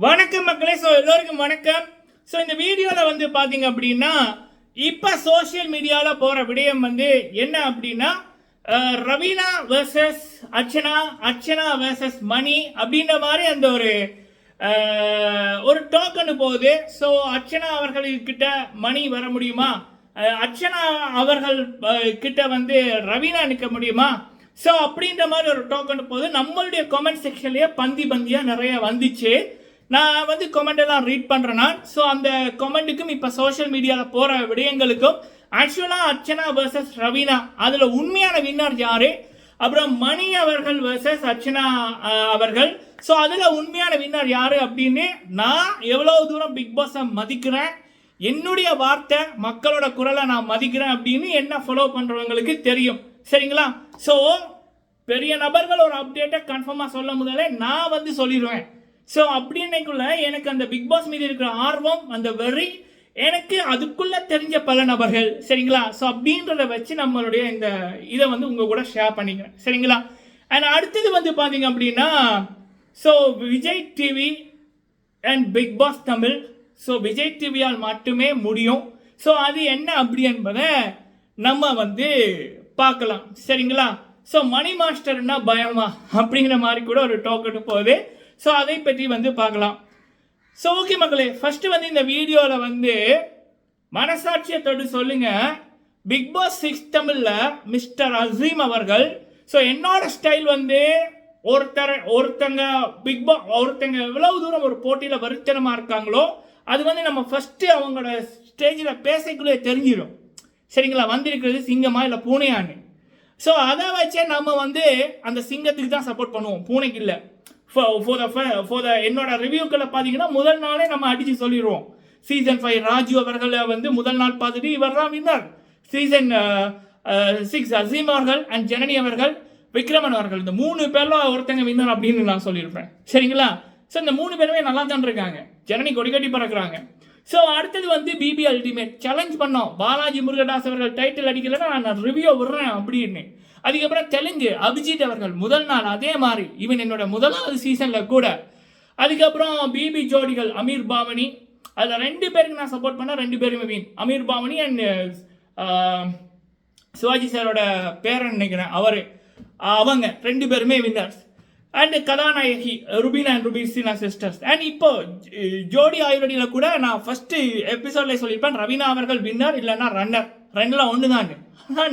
வணக்கம் மக்களே. எல்லோருக்கும் வணக்கம். இந்த வீடியோவில் வந்து பார்த்தீங்க அப்படின்னா இப்போ சோஷியல் மீடியாவில் போகிற விடயம் வந்து என்ன அப்படின்னா ரவீனா வர்சஸ் அர்ச்சனா, அர்ச்சனா வர்சஸ் மணி அப்படின்ற மாதிரி அந்த ஒரு டோக்கன் போகுது. ஸோ அர்ச்சனா அவர்கள்கிட்ட மணி வர முடியுமா, அர்ச்சனா அவர்கள் கிட்ட வந்து ரவீனா நிற்க முடியுமா, ஸோ அப்படின்ற மாதிரி ஒரு டோக்கன் போகுது. நம்மளுடைய கமெண்ட் செக்ஷன்லேயே பந்தியாக நிறைய வந்துச்சு. நான் வந்து கமெண்ட் எல்லாம் ரீட் பண்ணுறேன்னா, ஸோ அந்த கமெண்ட்டுக்கும் இப்போ சோஷியல் மீடியாவில் போகிற விடயங்களுக்கும் ஆக்சுவலாக அர்ச்சனா வர்சஸ் ரவீனா அதில் உண்மையான வின்னர் யார், அப்புறம் மணி அவர்கள் வர்சஸ் அர்ச்சனா அவர்கள், ஸோ அதில் உண்மையான வின்னர் யார் அப்படின்னு நான் எவ்வளோ தூரம் பிக் பாஸை மதிக்கிறேன், என்னுடைய வார்த்தை மக்களோட குரலை நான் மதிக்கிறேன் அப்படின்னு என்ன ஃபாலோ பண்ணுறவங்களுக்கு தெரியும். சரிங்களா? ஸோ பெரிய நபர்கள் ஒரு அப்டேட்டை கன்ஃபார்மாக சொல்ல முதல்ல நான் வந்து சொல்லிடுவேன். ஸோ அப்படின்னைக்குள்ள எனக்கு அந்த பிக் பாஸ் மீது இருக்கிற ஆர்வம், அந்த வெறி எனக்கு அதுக்குள்ள தெரிஞ்ச பல நபர்கள். சரிங்களா? ஸோ அப்படின்றத வச்சு நம்மளுடைய இந்த இதை வந்து உங்க கூட ஷேர் பண்ணிக்கிறேன். சரிங்களா? அண்ட் அடுத்தது வந்து பார்த்தீங்க அப்படின்னா so Vijay TV and Bigg Boss Tamil, so Vijay டிவியால் மட்டுமே முடியும். ஸோ அது என்ன அப்படி என்பதை நம்ம வந்து பார்க்கலாம். சரிங்களா? ஸோ மணி மாஸ்டர்னா பயமா அப்படிங்கிற மாதிரி கூட ஒரு டோக்கன் போகுது. ஸோ அதை பற்றி வந்து பார்க்கலாம். ஸோ ஓகே மக்களே, ஃபர்ஸ்ட் வந்து இந்த வீடியோவில் வந்து மனசாட்சியை தொட்டு சொல்லுங்க, பிக் பாஸ் 6 தமிழில் மிஸ்டர் அசீம் அவர்கள், ஸோ என்னோட ஸ்டைல் வந்து ஒருத்தங்க பிக் பாஸ் ஒருத்தங்க எவ்வளவு தூரம் ஒரு போட்டியில் வருத்தனமாக இருக்காங்களோ அது வந்து நம்ம ஃபர்ஸ்ட் அவங்களோட ஸ்டேஜில் பேசக்குள்ளே தெரிஞ்சிடும். சரிங்களா? வந்திருக்கிறது சிங்கமா இல்லை பூனையான்னு. ஸோ அதை வச்சே நம்ம வந்து அந்த சிங்கத்துக்கு தான் சப்போர்ட் பண்ணுவோம், பூனைக்கு இல்லை. என்னோட ரிவ்யூக்களை பார்த்தீங்கன்னா முதல் நாளே நம்ம அடித்து சொல்லிடுவோம். சீசன் 5 ராஜு அவர்களை வந்து முதல் நாள் பார்த்துட்டு இவர் தான் வின்னர், சீசன் 6 அசீம் அவர்கள் அண்ட் ஜனனி அவர்கள், விக்ரமன் அவர்கள், இந்த 3 பேர்ல ஒருத்தங்க வின்னர் அப்படின்னு நான் சொல்லியிருப்பேன். சரிங்களா? ஸோ இந்த 3 பேருமே நல்லா தான் இருக்காங்க, ஜனனி கொடிக்கட்டி பறக்குறாங்க. ஸோ அடுத்தது வந்து பிபி அல்டிமேட் சேலஞ்ச் பண்ணோம், பாலாஜி முருகதாஸ் அவர்கள் டைட்டில் அடிக்கலைன்னா நான் ரிவ்யூ விடுறேன் அப்படின்னு. அதுக்கப்புறம் தெலுங்கு அபிஜித் அவர்கள் முதல் நாள் அதே மாதிரி, ஈவன் என்னோட முதலாவது சீசனில் கூட. அதுக்கப்புறம் பிபி ஜோடிகள் அமீர் பாவனி, அதில் 2 பேருக்கு நான் சப்போர்ட் பண்ண, 2 பேருமே வின். அமீர் பாவனி அண்ட் சிவாஜி சாரோட பேரன் நினைக்கிறேன் அவங்க 2 பேருமே வின்னர்ஸ். அண்ட் கதாநாயகி ருபீனா அண்ட் ருபீனா சிஸ்டர்ஸ். அண்ட் இப்போ ஜோடி ஆயுர்வேடியில் கூட நான் ஃபர்ஸ்ட் எபிசோட்ல சொல்லியிருப்பேன், ரவீனா அவர்கள் வின்னர் இல்லைன்னா ரன்னர், 2ல 1 தாங்க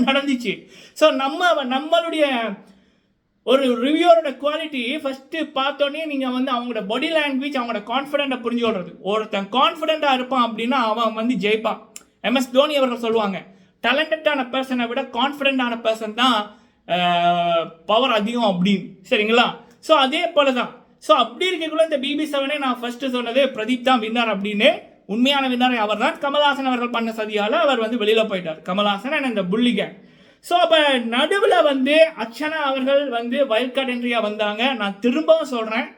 நடந்துச்சு. ஸோ நம்மளுடைய ஒரு ரிவ்யூரோட குவாலிட்டி ஃபர்ஸ்ட் பார்த்தோன்னே நீங்கள் வந்து அவங்களோட பாடி லாங்குவேஜ், அவங்களோட கான்ஃபிடென்ட்டை புரிஞ்சு கொள்றது. ஒருத்தன் கான்ஃபிடென்ட்டாக இருப்பான் அப்படின்னா அவன் வந்து ஜெயிப்பான். MS தோனி அவர்கள் சொல்லுவாங்க, டேலண்டடான பர்சனை விட கான்ஃபிடென்டான பர்சன் தான் பவர் அதிகம் அப்படின்னு. சரிங்களா? ஸோ அதே போல தான். ஸோ அப்படி இருக்கக்குள்ள இந்த BB7 நான் ஃபர்ஸ்ட் சொன்னது பிரதீப் தான் வின்னர் அப்படின்னு. உண்மையான வின்னர் அவர் தான். கமல்ஹாசன் அவர்கள் பண்ண சதியால் அவர் வந்து வெளியில் போயிட்டார், கமல்ஹாசன் அண்ட் இந்த புள்ளிக. ஸோ அப்போ நடுவில் வந்து அர்ச்சனா அவர்கள் வந்து வைல்ட் கார்டு என்ட்ரியாக வந்தாங்க. நான் திரும்பவும் சொல்கிறேன்,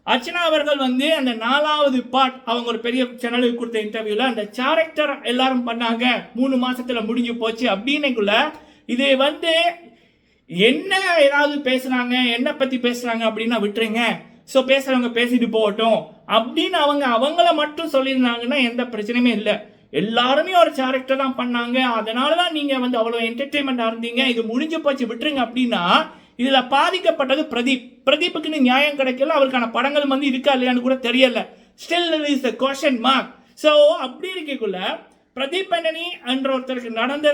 அர்ச்சனா அவர்கள் வந்து அந்த 4வது பார்ட் அவங்க ஒரு பெரிய சேனலுக்கு கொடுத்த இன்டர்வியூவில் அந்த கேரக்டர் எல்லாரும் பண்ணாங்க, 3 மாசத்துல முடிஞ்சு போச்சு அப்படின்னுக்குள்ள இது வந்து என்ன ஏதாவது பேசுகிறாங்க, என்ன பற்றி பேசுகிறாங்க அப்படின்னா விட்டுருங்க, ஸோ பேசுகிறவங்க பேசிட்டு போகட்டும் அப்படின்னு அவங்கள மட்டும் சொல்லியிருந்தாங்கன்னா எந்த பிரச்சனையுமே இல்லை. எல்லாருமே ஒரு கேரக்டர் தான் பண்ணாங்க, அதனால தான் நீங்கள் வந்து அவ்வளோ என்டர்டெயின்மெண்ட்டாக இருந்தீங்க, இது முடிஞ்சு போச்சு விட்டுருங்க அப்படின்னா இதில் பாதிக்கப்பட்டது பிரதீப்புக்குன்னு நியாயம் கிடைக்கல. அவருக்கான படங்கள் வந்து இருக்கா இல்லையான்னு கூட தெரியல. Still is the question mark. So அப்படி இருக்கக்குள்ள பிரதீப் பண்ணனி என்ற ஒருத்தருக்கு நடந்த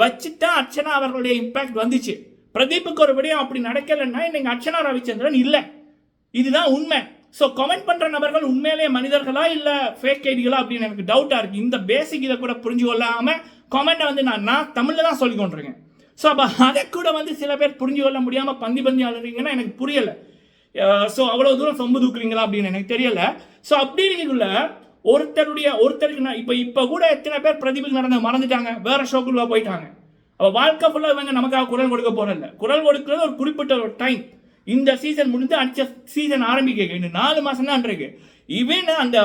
வச்சுதான் அர்ச்சனா அவர்களுடைய இம்பாக்ட் வந்துச்சு. பிரதீப்புக்கு ஒரு விடயம் அப்படி நடக்கலைன்னா இன்னைக்கு அர்ச்சனா ரவிச்சந்திரன் இல்லை, இதுதான் உண்மை. ஸோ கமெண்ட் பண்ற நபர்கள் உண்மையிலேயே மனிதர்களா இல்ல ஃபேக் ஐடிகளா அப்படின்னு எனக்கு டவுட்டா இருக்கு. இந்த பேசிக் இதை கூட புரிஞ்சு கொள்ளாம கமெண்ட்டை வந்து நான் தமிழ்ல தான் சொல்லி கொண்டிருக்கேன். ஸோ அப்போ அதை கூட வந்து சில பேர் புரிஞ்சு கொள்ள முடியாம பந்தி அழுறீங்கன்னா எனக்கு புரியல. ஸோ அவ்வளவு தூரம் சொம்பு தூக்குறீங்களா அப்படின்னு எனக்கு தெரியல. ஸோ அப்படி இருக்கக்குள்ள ஒருத்தருக்கு நான் இப்போ கூட எத்தனை பேர் பிரதீபுக்கு நடந்த மறந்துட்டாங்க, வேற ஷோக்குள்ள போயிட்டாங்க. அவள் வாழ்க்கை ஃபுல்லாக இவங்க நமக்காக குரல் கொடுக்க போறதில்ல. குரல் கொடுக்கறது ஒரு குறிப்பிட்ட ஒரு டைம். இந்த சீசன் முடிந்து அடுத்த சீசன் ஆரம்பிக்க இன்னும் 4 மாசம் தான் இருக்கு. இவன் அந்த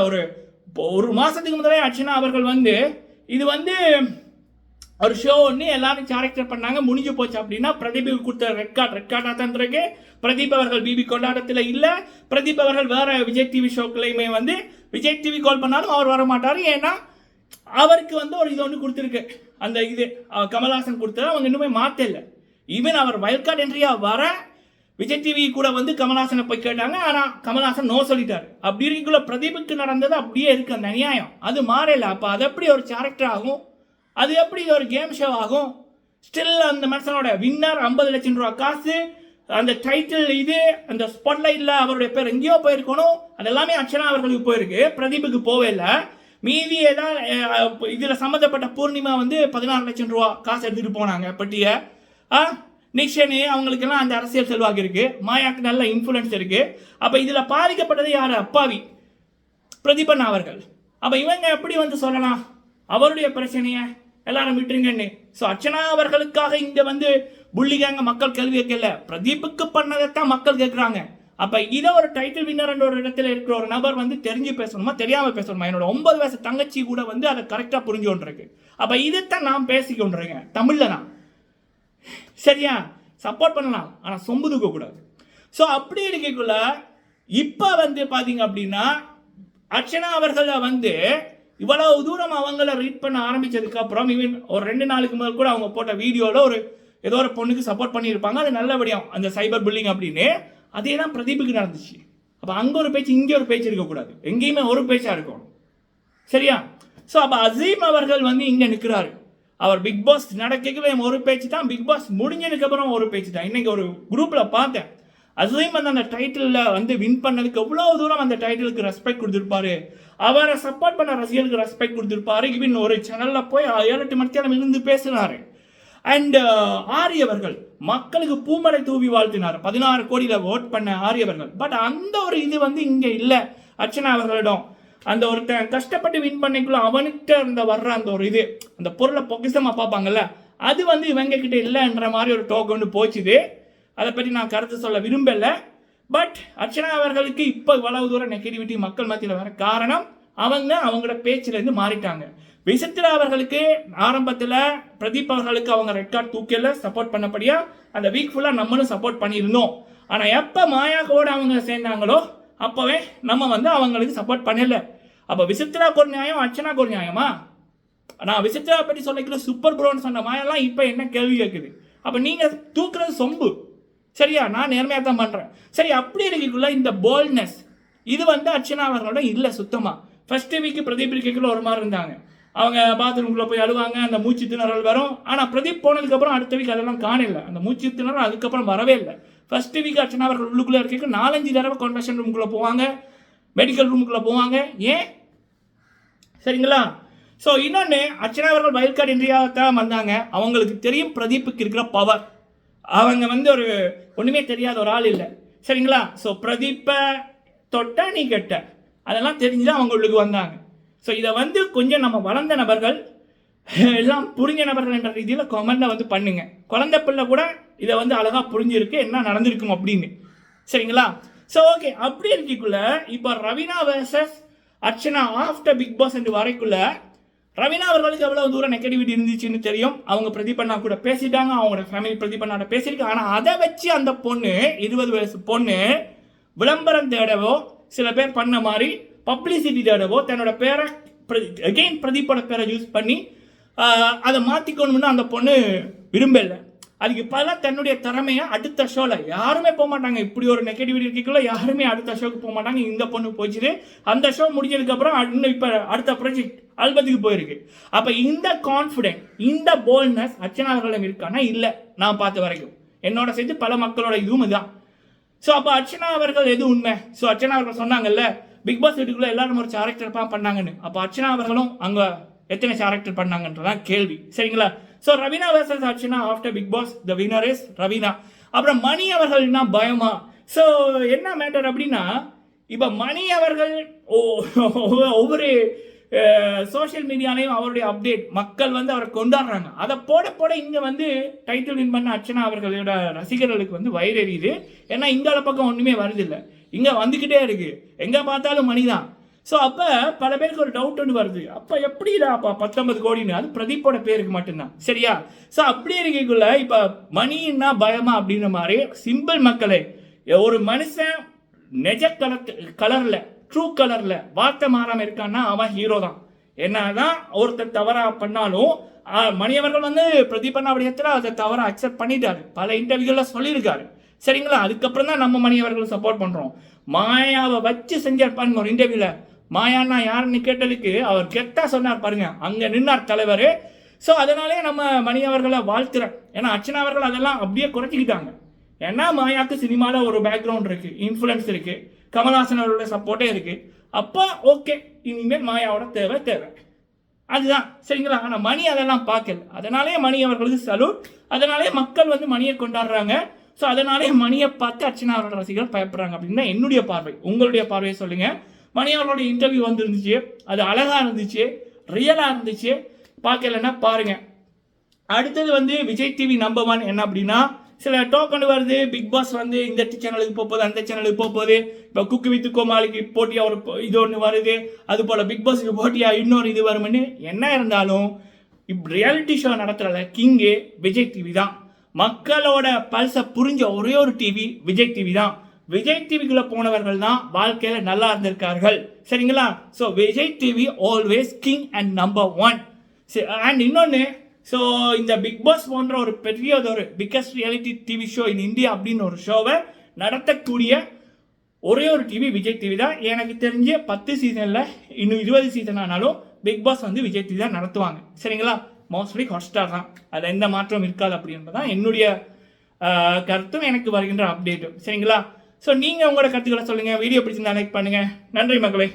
ஒரு மாசத்துக்கு முதலே அர்ச்சனா அவர்கள் வந்து இது வந்து ஒரு ஷோ ஒன்று எல்லாரும் கேரக்டர் பண்ணாங்க, முடிஞ்சு போச்சு. அப்படின்னா பிரதீப்புக்கு கொடுத்த ரெட் கார்டாக தான் இருக்கு. பிரதீப் அவர்கள் பிபி கொண்டாட்டத்தில் இல்லை. பிரதீப் அவர்கள் வேற விஜய் டிவி ஷோக்களையுமே வந்து விஜய் டிவி கால் பண்ணாலும் அவர் வர மாட்டார். ஏன்னா அவருக்கு வந்து ஒரு இது ஒன்று கொடுத்துருக்கு, அந்த இது கமல்ஹாசன் கொடுத்தது அவங்க இன்னுமே மாற்றல. ஈவன் அவர் வைல்ட் கார்டு என்ட்ரியாக வர விஜய் டிவி கூட வந்து கமல்ஹாசனை போய் கேட்டாங்க, ஆனால் கமல்ஹாசன் நோ சொல்லிட்டார். அப்படி இருக்குள்ள பிரதீப்புக்கு நடந்தது அப்படியே இருக்கு அந்த அநியாயம், அது மாறல. அப்போ அது எப்படி ஒரு கேரக்டர் ஆகும், அது எப்படி ஒரு கேம் ஷோ ஆகும்? ஸ்டில் அந்த மனுஷனோட வின்னர் 50 லட்சம் ரூபா காசு, அந்த டைட்டில், இது அந்த ஸ்பாட்லைட்ல அவருடைய பேர் எங்கேயோ போயிருக்கணும். அது எல்லாமே அர்ச்சனா அவர்களுக்கு போயிருக்கு, பிரதீப்புக்கு போவே இல்லை. மீதி ஏதாவது இதில் சம்மந்தப்பட்ட பூர்ணிமா வந்து 16 லட்சம் ரூபா காசு எடுத்துகிட்டு போனாங்க பட்டியை. நிக்ஷனு அவங்களுக்கெல்லாம் அந்த அரசியல் செல்வாக்கு இருக்கு, மாயாக்கு நல்ல இன்ஃப்ளூயன்ஸ் இருக்கு. அப்போ இதில் பாதிக்கப்பட்டது யார்? அப்பாவி பிரதீபன் அவர்கள். அப்போ இவங்க எப்படி வந்து சொல்லலாம் அவருடைய பிரச்சனையை எல்லாரும் விட்டுருங்கன்னு? ஸோ அர்ச்சனா அவர்களுக்காக இங்கே வந்து புள்ளிகாங்க மக்கள் கேள்வி கேட்கல, பிரதீப்புக்கு பண்ணதைத்தான் மக்கள் கேட்குறாங்க. அப்போ இதை ஒரு டைட்டில் வின்னர் ஒரு இடத்துல இருக்கிற ஒரு நபர் வந்து தெரிஞ்சு பேசணுமா தெரியாமல் பேசணுமா? என்னோட 9 வயசு தங்கச்சி கூட வந்து அதை கரெக்டாக புரிஞ்சு கொண்டிருக்கு. அப்போ இதைத்தான் நான் பேசிக்கொண்டிருக்கேன் தமிழில் தான். சரியா? சப்போர்ட் பண்ணலாம், ஆனால் சொம்பு தூக்கக்கூடாது. ஸோ அப்படி இருக்கக்குள்ள இப்போ வந்து பார்த்தீங்க அப்படின்னா அர்ச்சனா அவர்களை வந்து இவ்வளவு தூரம் அவங்கள ரீட் பண்ண ஆரம்பிச்சதுக்கு அப்புறம் ஈவன் ஒரு 2 நாளுக்கு முதல் கூட அவங்க போட்ட வீடியோவில் ஒரு ஏதோ ஒரு பொண்ணுக்கு சப்போர்ட் பண்ணியிருப்பாங்க, அது நல்லபடியாக அந்த சைபர் புல்லிங் அப்படின்னு. அதே தான் பிரதீப்புக்கு நடந்துச்சு. அப்போ அங்கே ஒரு பேச்சு இங்கே ஒரு பேச்சு இருக்கக்கூடாது, எங்கேயுமே ஒரு பேச்சாக இருக்கணும். சரியா? ஸோ அப்போ அசீம் அவர்கள் வந்து இங்கே நிற்கிறாரு. அவர் பிக் பாஸ் நடக்கல ஒரு பேச்சு தான், பிக் பாஸ் முடிஞ்சதுக்கு அப்புறம் ஒரு பேச்சு தான். இன்னைக்கு ஒரு குரூப்பில் பார்த்தேன், அசீம் வந்து அந்த டைட்டிலில் வந்து வின் பண்ணதுக்கு எவ்வளோ தூரம் அந்த டைட்டிலுக்கு ரெஸ்பெக்ட் கொடுத்துருப்பாரு, அவரை சப்போர்ட் பண்ண ரசிகர்களுக்கு ரெஸ்பெக்ட் கொடுத்துருப்பாரு. இவன் ஒரு சேனலில் போய் 7-8 மணித்தேரம் இருந்து பேசினாரு. அண்ட் ஆரியவர்கள் மக்களுக்கு பூமலை தூவி வாழ்த்தினார். 16 கோடியில் ஓட் பண்ண ஆரியவர்கள். பட் அந்த ஒரு இது வந்து இங்கே இல்லை அர்ச்சனா அவர்களிடம். அந்த ஒருத்தன் கஷ்டப்பட்டு வின் பண்ணிக்குள்ள அவனுக்கு அந்த வர்ற அந்த ஒரு இது, அந்த பொருளை பொக்கிசமாக பார்ப்பாங்கல்ல, அது வந்து இவங்க கிட்ட இல்லைன்ற மாதிரி ஒரு டோக் ஒன்று போச்சுது. அதை பற்றி நான் கருத்து சொல்ல விரும்பலை. பட் அர்ச்சனா அவர்களுக்கு இப்போ இவ்வளவு தூரம் நெகட்டிவிட்டி மக்கள் மத்தியில் வர காரணம் அவங்களோட பேச்சிலேருந்து மாறிட்டாங்க. விசித்ரா அவர்களுக்கு ஆரம்பத்தில் பிரதீப் அவர்களுக்கு அவங்க ரெட் கார்டு தூக்கியில் சப்போர்ட் பண்ணபடியா அந்த வீக் ஃபுல்லாக நம்மளும் சப்போர்ட் பண்ணியிருந்தோம். ஆனால் எப்போ மாயாவோடு அவங்க சேர்ந்தாங்களோ அப்போவே நம்ம வந்து அவங்களுக்கு சப்போர்ட் பண்ணலை. அப்போ விசித்ராக்கு ஒரு நியாயம், அர்ச்சனாக்கு ஒரு நியாயமா? நான் விசித்ரா பற்றி சொல்லிக்கிற சூப்பர் ப்ரோன்னு சொன்ன மாயெல்லாம் இப்போ என்ன கேள்வி கேட்குது? அப்போ நீங்கள் தூக்குறது சொம்பு. சரியா? நான் நேர்மையாக தான் பண்ணுறேன். சரி, அப்படி இருக்கக்குள்ள இந்த போல்ட்னஸ் இது வந்து அர்ச்சனா அவர்களோட இல்லை சுத்தமாக. ஃபர்ஸ்ட் வீக்கு பிரதீப் இருக்கைக்குள்ள ஒரு மாதிரி இருந்தாங்க, அவங்க பாத்ரூம்குள்ளே போய் அழுவாங்க, அந்த மூச்சு திணறல் வரும். ஆனால் பிரதீப் போனதுக்கப்புறம் அடுத்த வீக் அதெல்லாம் காணல, அந்த மூச்சு திணறல் அதுக்கப்புறம் வரவே இல்லை. ஃபர்ஸ்ட் வீக் அர்ச்சனா அவர்கள் உள்ளுக்குள்ளே இருக்க 4-5 தடவை கன்வென்ஷன் ரூமுக்குள்ளே போவாங்க, மெடிக்கல் ரூமுக்குள்ளே போவாங்க. ஏன்? சரிங்களா? ஸோ இன்னொன்று, அர்ச்சனா அவர்கள் வைல்ட் கார்டு என்ட்ரியாக தான் வந்தாங்க. அவங்களுக்கு தெரியும் பிரதீப்புக்கு இருக்கிற பவர். அவங்க வந்து ஒரு ஒன்றுமே தெரியாத ஒரு ஆள் இல்லை. சரிங்களா? ஸோ பிரதீப்பை தொட்ட நீ கெட்ட அதெல்லாம் தெரிஞ்சுதான் அவங்க உள்ளுக்கு வந்தாங்க. ஸோ இதை வந்து கொஞ்சம் நம்ம வளர்ந்த நபர்கள் எல்லாம் புரிஞ்ச நபர்கள் என்ற ரீதியில் கமெண்ட்டில் வந்து பண்ணுங்க. குழந்தை பிள்ளை கூட இதை வந்து அழகாக புரிஞ்சிருக்கு என்ன நடந்திருக்கும் அப்படின்னு. சரிங்களா? ஸோ ஓகே, அப்படி இருக்கக்குள்ள இப்போ Raveena versus Archana after Bigg Boss என்று வரைக்குள்ள ரவீனா அவர்களுக்கு எவ்வளவு தூரம் நெகட்டிவிட்டி இருந்துச்சுன்னு தெரியும். அவங்க பிரதீபண்ணா கூட பேசிட்டாங்க, அவங்களோட ஃபேமிலி பிரதீபண்ணாட பேசியிருக்கு. ஆனால் அதை வச்சு அந்த பொண்ணு 20 வயசு பொண்ணு விளம்பரம் தேடவோ சில பேர் பண்ண மாதிரி பப்ளிசிட்டி தேடவோ தன்னோட பேரை அகெயின் பிரதீப்போட பேரை யூஸ் பண்ணி அதை மாற்றிக்கணும்னு அந்த பொண்ணு விரும்பலை. அதுக்கு பல தன்னுடைய திறமையை அடுத்த ஷோவில் யாருமே போக மாட்டாங்க. இப்படி ஒரு நெகட்டிவிட்டி இருக்கக்குள்ள யாருமே அடுத்த ஷோக்கு போக மாட்டாங்க. இந்த பொண்ணு போச்சுது, அந்த ஷோ முடிஞ்சதுக்கப்புறம் இன்னும் இப்போ அடுத்த ப்ராஜெக்ட் ஆல்பத்துக்கு போயிருக்கு. அப்போ இந்த கான்ஃபிடென்ட், இந்த போல்ட்னஸ் அர்ச்சனா அவர்களிடம் இருக்கானா? இல்லை, நான் பார்த்த வரைக்கும் என்னோட சேர்த்து பல மக்களோட இதுவும் இதுதான். ஸோ அப்போ அர்ச்சனா அவர்கள் எது உண்மை? ஸோ அர்ச்சனா அவர்கள் சொன்னாங்கல்ல பிக் பாஸ் வீட்டுக்குள்ளே எல்லாரும் ஒரு கேரக்டர் பண்ணாங்கன்னு. அப்போ அர்ச்சனா அவர்களும் அங்கே எத்தனை கேரக்டர் பண்ணாங்கன்றதான் கேள்வி. சரிங்களா? So Raveena versus Archana after Bigg Boss, the winner is Raveena. அப்புறம் மணி அவர்கள்னா பயமா? ஸோ என்ன மேட்டர் அப்படின்னா, இப்போ மணி அவர்கள் ஒவ்வொரு சோஷியல் மீடியாலையும் அவருடைய அப்டேட் மக்கள் வந்து அவரை கொண்டாடுறாங்க. அதை போட போட இங்கே வந்து டைட்டில் வின் பண்ண அர்ச்சனா அவர்களோட ரசிகர்களுக்கு வந்து வயிறு எரியுது. ஏன்னா இந்த பக்கம் ஒன்றுமே வருதில்லை, இங்கே வந்துக்கிட்டே இருக்கு, எங்கே பார்த்தாலும் மணி தான். ஸோ அப்போ பல பேருக்கு ஒரு டவுட் ஒன்று வருது, அப்போ எப்படிடா அப்போ 19 கோடின்னு, அது பிரதீப்போட பேருக்கு மட்டும்தான், சரியா? ஸோ அப்படி இருக்கக்குள்ள இப்போ மணின்னா பயமா அப்படின்ற மாதிரி சிம்பிள் மக்களே, ஒரு மனுஷன் நெஜ கலரில் ட்ரூ கலரில் வார்த்தை மாறாமல் இருக்கான்னா அவன் ஹீரோ தான். என்னதான் ஒருத்தர் தவறாக பண்ணாலும் மணியவர்கள் வந்து பிரதீபண்ணா விடயத்தில் அதை தவறாக அக்செப்ட் பண்ணிட்டாரு, பல இன்டர்வியூவில் சொல்லியிருக்காரு, சரிங்களா? அதுக்கப்புறம் தான் நம்ம மணியவர்களை சப்போர்ட் பண்ணுறோம். மாயாவை வச்சு செஞ்சிருப்பாருங்க ஒரு இன்டர்வியூவில். மாயான்னா யாருன்னு கேட்டதுக்கு அவர் கெத்தா சொன்னார் பாருங்க, அங்கே நின்னார் தலைவர். ஸோ அதனாலே நம்ம மணியவர்களை வாழ்த்துறேன். ஏன்னா அர்ச்சனா அவர்கள் அதெல்லாம் அப்படியே குறைச்சிக்கிட்டாங்க. ஏன்னா மாயாவுக்கு சினிமாவில் ஒரு பேக்ரவுண்ட் இருக்குது, இன்ஃப்ளூயன்ஸ் இருக்குது, கமல்ஹாசன் அவரோட சப்போர்ட்டே இருக்குது. அப்போ ஓகே, இனிமேல் மாயாவோட தேவை அதுதான், சரிங்களா? ஆனால் மணி அதெல்லாம் பார்க்கல, அதனாலே மணி அவர்களுக்கு சலூட். அதனாலே மக்கள் வந்து மணியை கொண்டாடுறாங்க. ஸோ அதனாலே மணியை பார்த்து அர்ச்சனா அவரோட ரசிகர்கள் பயப்படுறாங்க அப்படின்னு தான் என்னுடைய பார்வை. உங்களுடைய பார்வையை சொல்லுங்கள். மணி அவர்களோட இன்டர்வியூ வந்துருந்துச்சு, அது அழகாக இருந்துச்சு, ரியலாக இருந்துச்சு. பார்க்கலன்னா பாருங்கள். அடுத்தது வந்து விஜய் டிவி நம்பர் 1 என்ன அப்படின்னா, சில டோக்கன் வருது, பிக் பாஸ் வந்து இந்த சேனலுக்கு போகுது, அந்த சேனலுக்கு போகுது. இப்போ குக்கு வித்து கோமாளிக்கு போட்டியாக ஒரு இது ஒன்று வருது, அது போல் பிக் பாஸுக்கு போட்டியாக இன்னொரு இது வரும்னு. என்ன இருந்தாலும் இப்போ ரியாலிட்டி ஷோ நடத்துகிற கிங்கு விஜய் டிவி தான். மக்களோட பல்ஸை புரிஞ்ச ஒரே ஒரு டிவி விஜய் டிவி தான். விஜய் டிவிக்குள்ளே போனவர்கள் தான் வாழ்க்கையில் நல்லா இருந்திருக்கார்கள், சரிங்களா? So Vijay TV always king and number 1. And இன்னொன்று, ஸோ இந்த பிக் பாஸ் போன்ற ஒரு பெரிய ஒரு biggest reality TV show in India அப்படின்னு ஒரு ஷோவை நடத்தக்கூடிய ஒரே ஒரு டிவி விஜய் டிவி தான். எனக்கு தெரிஞ்சு 10 சீசனில் இன்னும் 20 சீசன் ஆனாலும் பிக் பாஸ் வந்து விஜய் டிவி தான் நடத்துவாங்க, சரிங்களா? மோஸ்ட்லி ஹாட்ஸ்டார் தான், அதில் எந்த மாற்றம் இருக்காது அப்படின்றது தான் என்னுடைய கருத்தும் எனக்கு வருகின்ற அப்டேட்டும், சரிங்களா? ஸோ நீங்கள் உங்களோட கருத்துக்களை சொல்லுங்கள். வீடியோ பிடிச்சிருந்தா லைக் பண்ணுங்கள். நன்றி மக்களே.